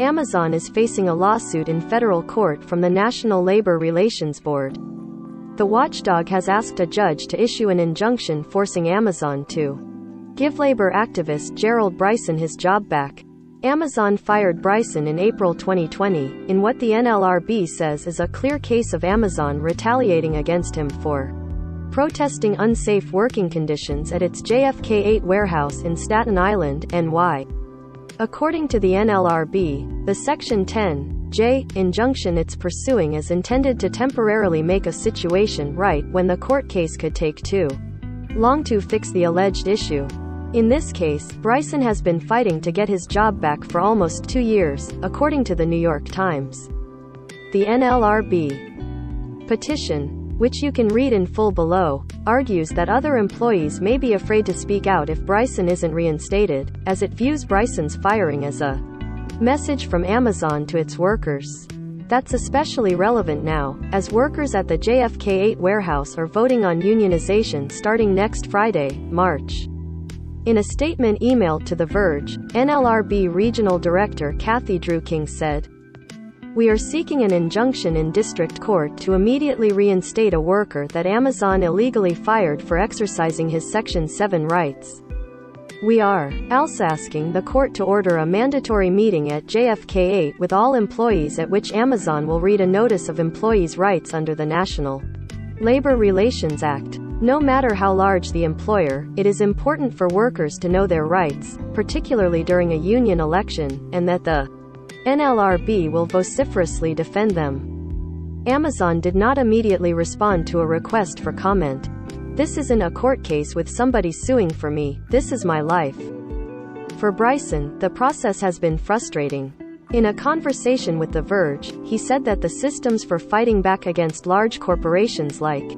Amazon is facing a lawsuit in federal court from the National Labor Relations Board. The watchdog has asked a judge to issue an injunction forcing Amazon to give labor activist Gerald Bryson his job back. Amazon fired Bryson in April 2020, in what the NLRB says is a clear case of Amazon retaliating against him for protesting unsafe working conditions at its JFK 8 warehouse in Staten Island, NY. According to the NLRB, the Section 10(j) injunction it's pursuing is intended to temporarily make a situation right when the court case could take too long to fix the alleged issue. In this case, Bryson has been fighting to get his job back for almost 2 years, according to the New York Times. The NLRB petition, which you can read in full below, argues that other employees may be afraid to speak out if Bryson isn't reinstated, as it views Bryson's firing as a message from Amazon to its workers. That's especially relevant now, as workers at the JFK 8 warehouse are voting on unionization starting next Friday, March. In a statement emailed to The Verge, NLRB Regional Director Kathy Drew King said, "We are seeking an injunction in district court to immediately reinstate a worker that Amazon illegally fired for exercising his Section 7 rights. We are also asking the court to order a mandatory meeting at JFK 8 with all employees at which Amazon will read a notice of employees' rights under the National Labor Relations Act. No matter how large the employer, it is important for workers to know their rights, particularly during a union election, and that the NLRB will vociferously defend them." Amazon did not immediately respond to a request for comment. "This isn't a court case with somebody suing for me, this is my life." For Bryson, the process has been frustrating. In a conversation with The Verge, he said that the systems for fighting back against large corporations like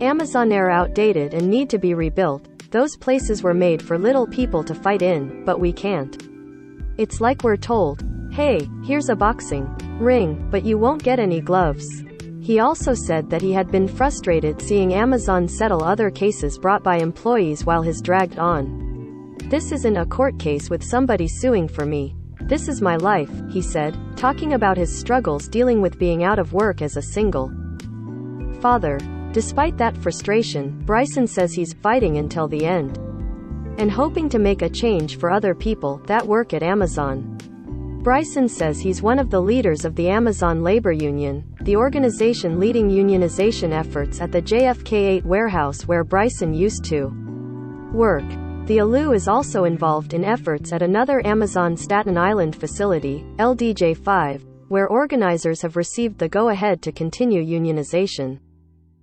Amazon are outdated and need to be rebuilt. Those places were made for little people to fight in, but we can't. It's like we're told, "Hey, here's a boxing ring, but you won't get any gloves." He also said that he had been frustrated seeing Amazon settle other cases brought by employees while his dragged on. "This isn't a court case with somebody suing for me. This is my life," he said, talking about his struggles dealing with being out of work as a single father. Despite that frustration, Bryson says he's fighting until the end and hoping to make a change for other people that work at Amazon. Bryson says he's one of the leaders of the Amazon Labor Union, the organization leading unionization efforts at the JFK 8 warehouse where Bryson used to work. The ALU is also involved in efforts at another Amazon Staten Island facility, LDJ5, where organizers have received the go-ahead to continue unionization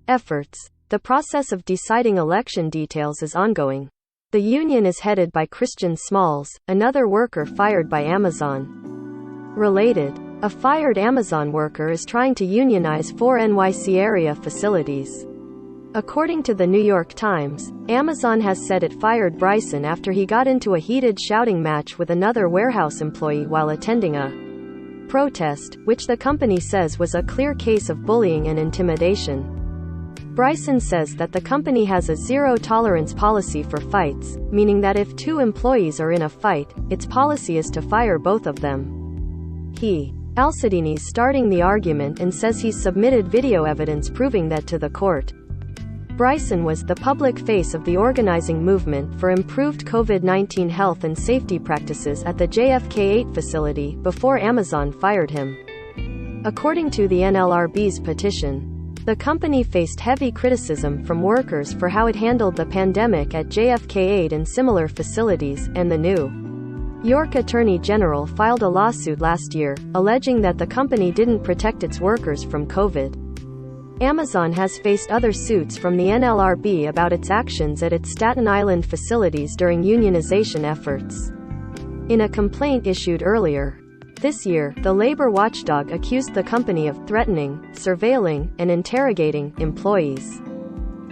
efforts. The process of deciding election details is ongoing. The union is headed by Christian Smalls, another worker fired by Amazon. Related, a fired Amazon worker is trying to unionize 4 NYC area facilities. According to the New York Times, Amazon has said it fired Bryson after he got into a heated shouting match with another warehouse employee while attending a protest, which the company says was a clear case of bullying and intimidation. Bryson says that the company has a zero-tolerance policy for fights, meaning that if 2 employees are in a fight, its policy is to fire both of them. Alcedini's starting the argument and says he's submitted video evidence proving that to the court. Bryson was the public face of the organizing movement for improved COVID-19 health and safety practices at the JFK 8 facility before Amazon fired him. According to the NLRB's petition, the company faced heavy criticism from workers for how it handled the pandemic at JFK 8 and similar facilities, and the New York Attorney General filed a lawsuit last year, alleging that the company didn't protect its workers from COVID. Amazon has faced other suits from the NLRB about its actions at its Staten Island facilities during unionization efforts. In a complaint issued earlier this year, the labor watchdog accused the company of threatening, surveilling, and interrogating employees.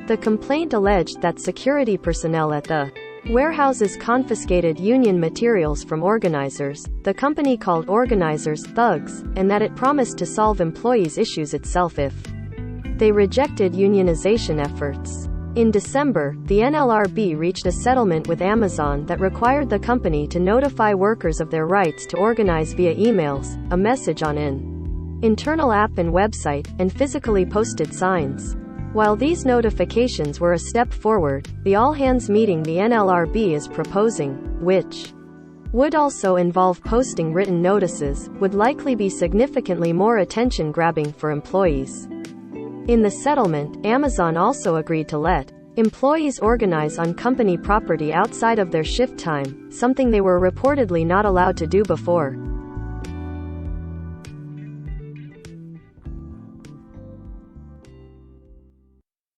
The complaint alleged that security personnel at the warehouses confiscated union materials from organizers, the company called organizers thugs, and that it promised to solve employees' issues itself if they rejected unionization efforts. In December, the NLRB reached a settlement with Amazon that required the company to notify workers of their rights to organize via emails, a message on an internal app and website, and physically posted signs. While these notifications were a step forward, the all-hands meeting the NLRB is proposing, which would also involve posting written notices, would likely be significantly more attention-grabbing for employees. In the settlement, Amazon also agreed to let employees organize on company property outside of their shift time, something they were reportedly not allowed to do before.